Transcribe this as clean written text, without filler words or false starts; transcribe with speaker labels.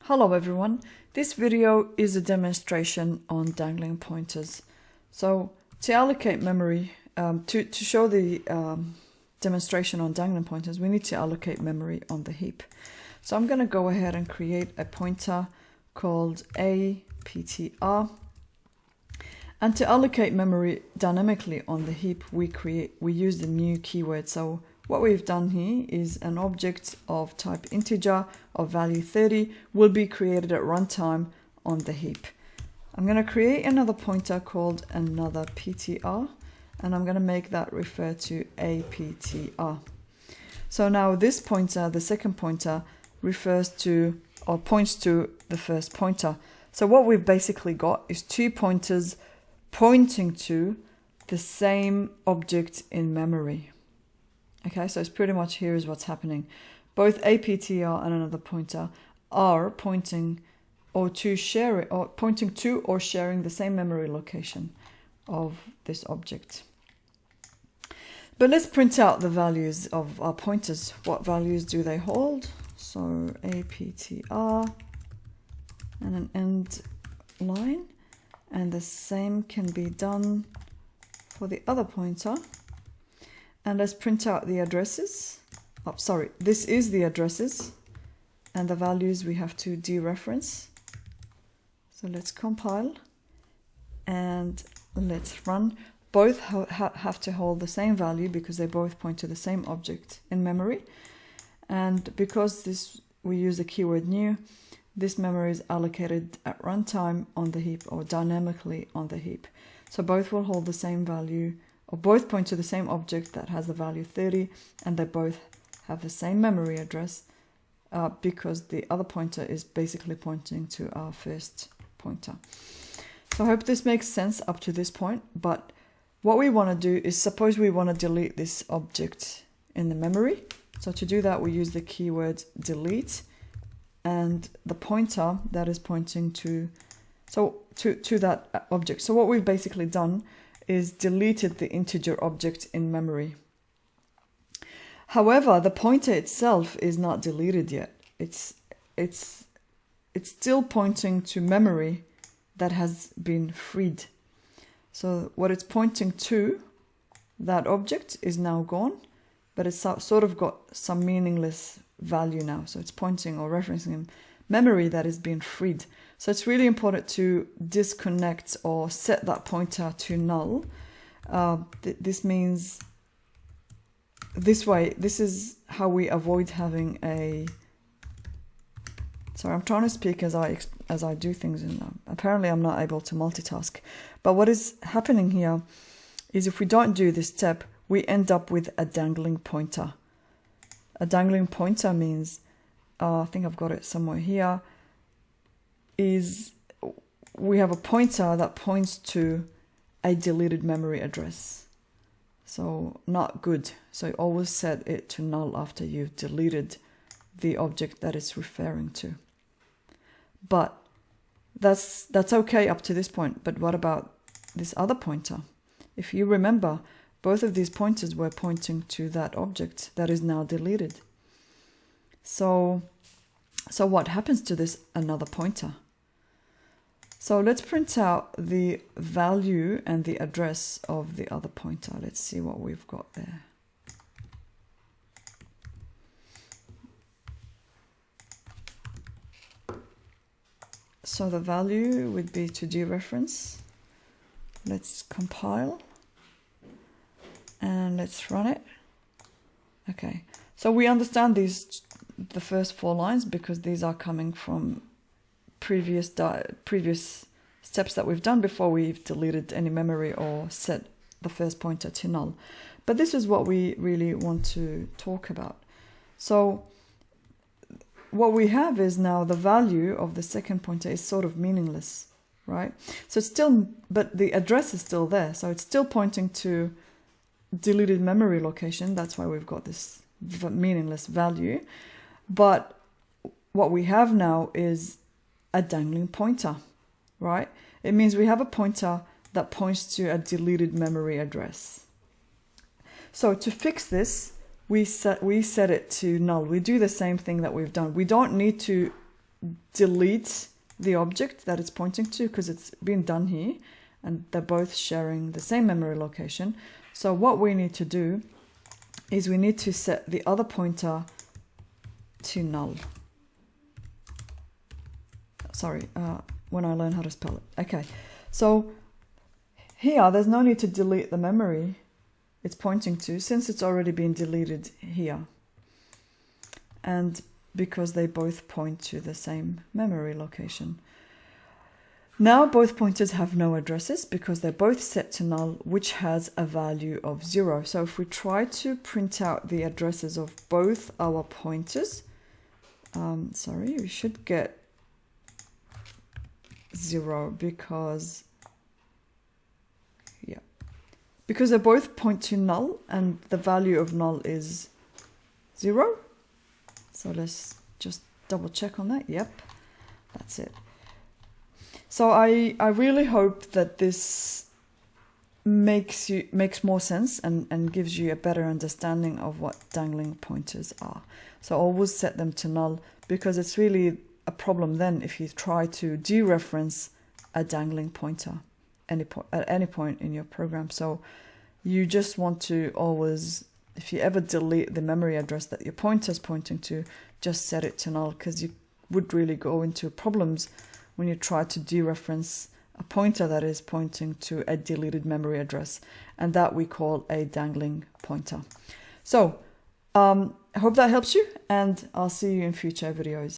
Speaker 1: Hello everyone, this video is a demonstration on dangling pointers. So to allocate memory, to show the demonstration on dangling pointers, we need to allocate memory on the heap. So I'm going to go ahead and create a pointer called APTR. And to allocate memory dynamically on the heap, we use the new keyword. So what we've done here is an object of type integer of value 30 will be created at runtime on the heap. I'm going to create another pointer called another PTR, and I'm going to make that refer to APTR. So now this pointer, the second pointer, refers to or points to the first pointer. So what we've basically got is two pointers pointing to the same object in memory. Okay, so it's pretty much here is what's happening. Both APTR and another pointer are pointing to or sharing the same memory location of this object. But let's print out the values of our pointers. What values do they hold? So APTR and an end line, and the same can be done for the other pointer. And let's print out the addresses. Oh, sorry, this is the addresses, and the values we have to dereference. So let's compile and let's run. Both have to hold the same value because they both point to the same object in memory. And because we use the keyword new, this memory is allocated at runtime on the heap or dynamically on the heap. So both will hold the same value, or both point to the same object that has the value 30, and they both have the same memory address because the other pointer is basically pointing to our first pointer. So I hope this makes sense up to this point, but what we want to do is, suppose we want to delete this object in the memory. So to do that, we use the keyword delete, and the pointer that is pointing to that object. So what we've basically done is deleted the integer object in memory. However, the pointer itself is not deleted yet. It's still pointing to memory that has been freed. So what it's pointing to, that object, is now gone, but it's sort of got some meaningless value now. So it's pointing or referencing memory that is being freed. So it's really important to disconnect or set that pointer to null. This means this way, this is how we avoid having a... Sorry, I'm trying to speak as I do things, and apparently I'm not able to multitask. But what is happening here is if we don't do this step, we end up with a dangling pointer. A dangling pointer means, I think I've got it somewhere here, is we have a pointer that points to a deleted memory address. So not good. So always set it to null after you've deleted the object that it's referring to. But that's okay up to this point. But what about this other pointer? If you remember, both of these pointers were pointing to that object that is now deleted. So what happens to this another pointer? So let's print out the value and the address of the other pointer. Let's see what we've got there. So the value would be to dereference. Let's compile and let's run it. Okay, so we understand the first 4 lines because these are coming from previous steps that we've done before we've deleted any memory or set the first pointer to null. But this is what we really want to talk about. So what we have is now the value of the second pointer is sort of meaningless, right? So it's still, but the address is still there. So it's still pointing to deleted memory location. That's why we've got this meaningless value. But what we have now is a dangling pointer, right? It means we have a pointer that points to a deleted memory address. So to fix this, we set it to null. We do the same thing that we've done. We don't need to delete the object that it's pointing to because it's been done here and they're both sharing the same memory location. So what we need to do is we need to set the other pointer to null. Sorry, when I learn how to spell it. Okay, so here there's no need to delete the memory it's pointing to since it's already been deleted here. And because they both point to the same memory location. Now both pointers have no addresses because they're both set to null, which has a value of 0. So if we try to print out the addresses of both our pointers, sorry, we should get 0 because, yeah, because they both point to null and the value of null is 0. So let's just double check on that. Yep, that's it. So I really hope that this makes more sense and gives you a better understanding of what dangling pointers are. So always set them to null because it's really a problem then if you try to dereference a dangling pointer at any point in your program. So you just want to always, if you ever delete the memory address that your pointer is pointing to, just set it to null because you would really go into problems when you try to dereference a pointer that is pointing to a deleted memory address, and that we call a dangling pointer. So I hope that helps you, and I'll see you in future videos.